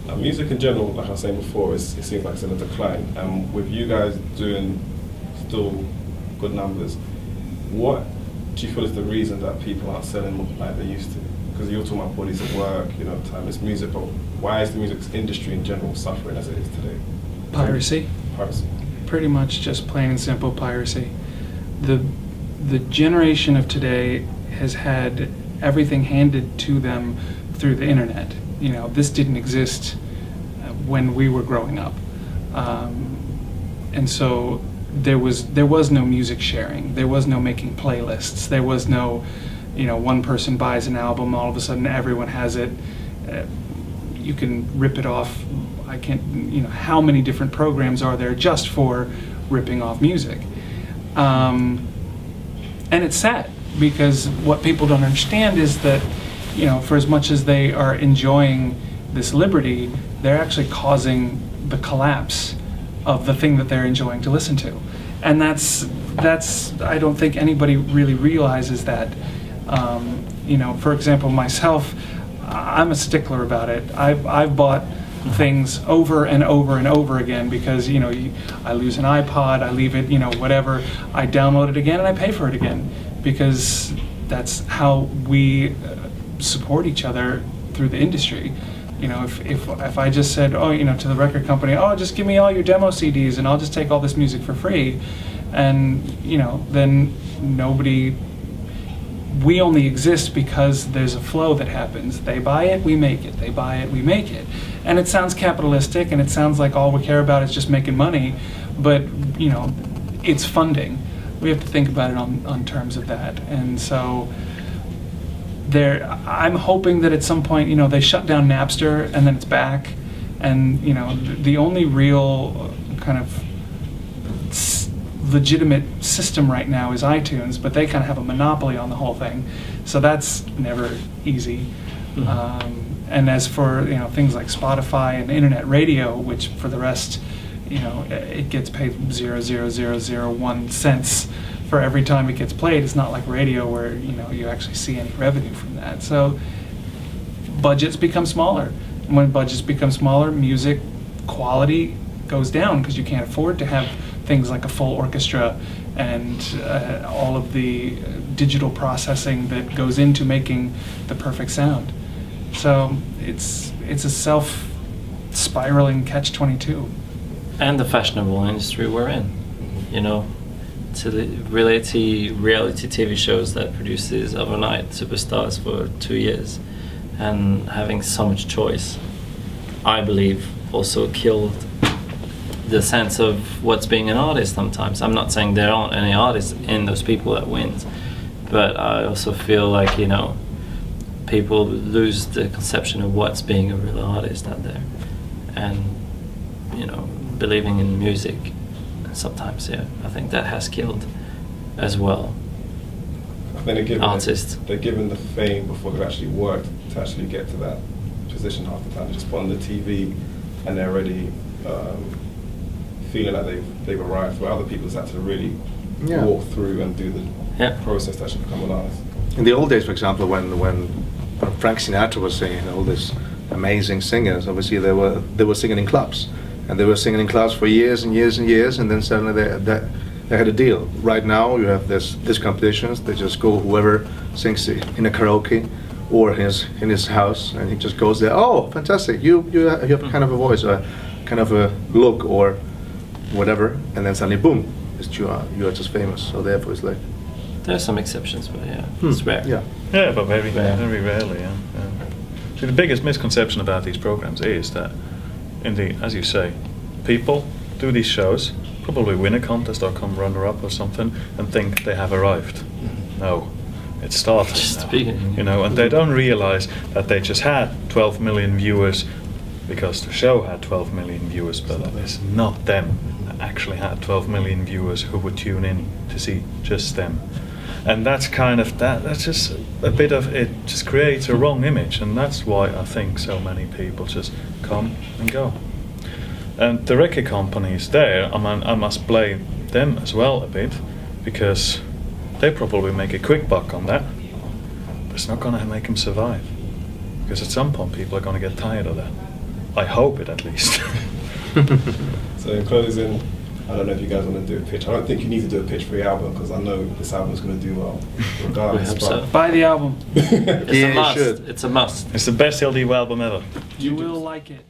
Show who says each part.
Speaker 1: Now, music in general, like I was saying before, it seems like it's in a decline. And with you guys doing still good numbers, what do you feel is the reason that people aren't selling like they used to? Because you're talking about bodies of work, timeless music, but why is the music industry in general suffering as it is today?
Speaker 2: Piracy.
Speaker 1: Piracy.
Speaker 2: Pretty much just plain and simple piracy. The generation of today has had everything handed to them through the internet. This didn't exist when we were growing up, and so there was no music sharing. There was no making playlists. There was no, one person buys an album, all of a sudden everyone has it. You can rip it off. I can't, how many different programs are there just for ripping off music? And it's sad, because what people don't understand is that, for as much as they are enjoying this liberty, they're actually causing the collapse of the thing that they're enjoying to listen to. And that's I don't think anybody really realizes that. For example, myself, I'm a stickler about it. I've bought things over and over and over again because I lose an iPod, I leave it, whatever, I download it again and I pay for it again, because that's how we support each other through the industry. If I just said, to the record company, just give me all your demo CDs and I'll just take all this music for free, and then we only exist because there's a flow that happens. They buy it, we make it. They buy it, we make it. And it sounds capitalistic, and it sounds like all we care about is just making money, but it's funding. We have to think about it on terms of that. And so I'm hoping that at some point, they shut down Napster and then it's back. And the only real kind of legitimate system right now is iTunes, but they kind of have a monopoly on the whole thing, so that's never easy. And as for things like Spotify and internet radio, which for the rest, it gets paid 0.0001 cents for every time it gets played. It's not like radio where you actually see any revenue from that. So budgets become smaller, and when budgets become smaller, music quality goes down because you can't afford to have things like a full orchestra and all of the digital processing that goes into making the perfect sound. So it's a self-spiraling catch-22.
Speaker 3: And the fashionable industry we're in, to the reality TV shows that produce these overnight superstars for 2 years, and having so much choice, I believe, also killed the sense of what's being an artist sometimes. I'm not saying there aren't any artists in those people that wins, but I also feel like, people lose the conception of what's being a real artist out there. And, believing in music, sometimes, I think that has killed as well.
Speaker 1: I think
Speaker 3: artists.
Speaker 1: They're given the fame before they've actually worked to actually get to that position half the time. They just put on the TV and they're already feeling like they've arrived, where other people just had to really walk through and do the process to actually become an artist.
Speaker 4: In the old days, for example, when Frank Sinatra was singing, all these amazing singers, obviously they were singing in clubs, and they were singing in clubs for years and years and years, and then suddenly they had a deal. Right now you have these competitions. They just go, whoever sings in a karaoke or in his house, and he just goes there. Oh, fantastic! You have kind of a voice, or kind of a look, or whatever, and then suddenly, boom! You are just famous. So therefore, it's like.
Speaker 3: There are some exceptions, but it's rare.
Speaker 5: Yeah, but very rarely. See, the biggest misconception about these programs is that, as you say, people do these shows, probably win a contest or come runner-up or something, and think they have arrived. No, it started.
Speaker 3: Just beginning.
Speaker 5: And they don't realize that they just had 12 million viewers because the show had 12 million viewers, but that is not them that actually had 12 million viewers who would tune in to see just them. And that's kind of that's just a bit of it, just creates a wrong image, and that's why I think so many people just come and go. And the record companies there, I must blame them as well a bit, because they probably make a quick buck on that, but it's not going to make them survive, because at some point people are going to get tired of that. I hope it at least.
Speaker 1: So in closing, I don't know if you guys want to do a pitch. I don't think you need to do a pitch for your album because I know this album is going to do well, regardless.
Speaker 3: We hope so.
Speaker 2: Buy the album.
Speaker 3: It's
Speaker 4: Yeah,
Speaker 3: a
Speaker 4: you
Speaker 3: must.
Speaker 4: should.
Speaker 3: It's a must.
Speaker 5: It's the best LD album ever.
Speaker 2: You will like it.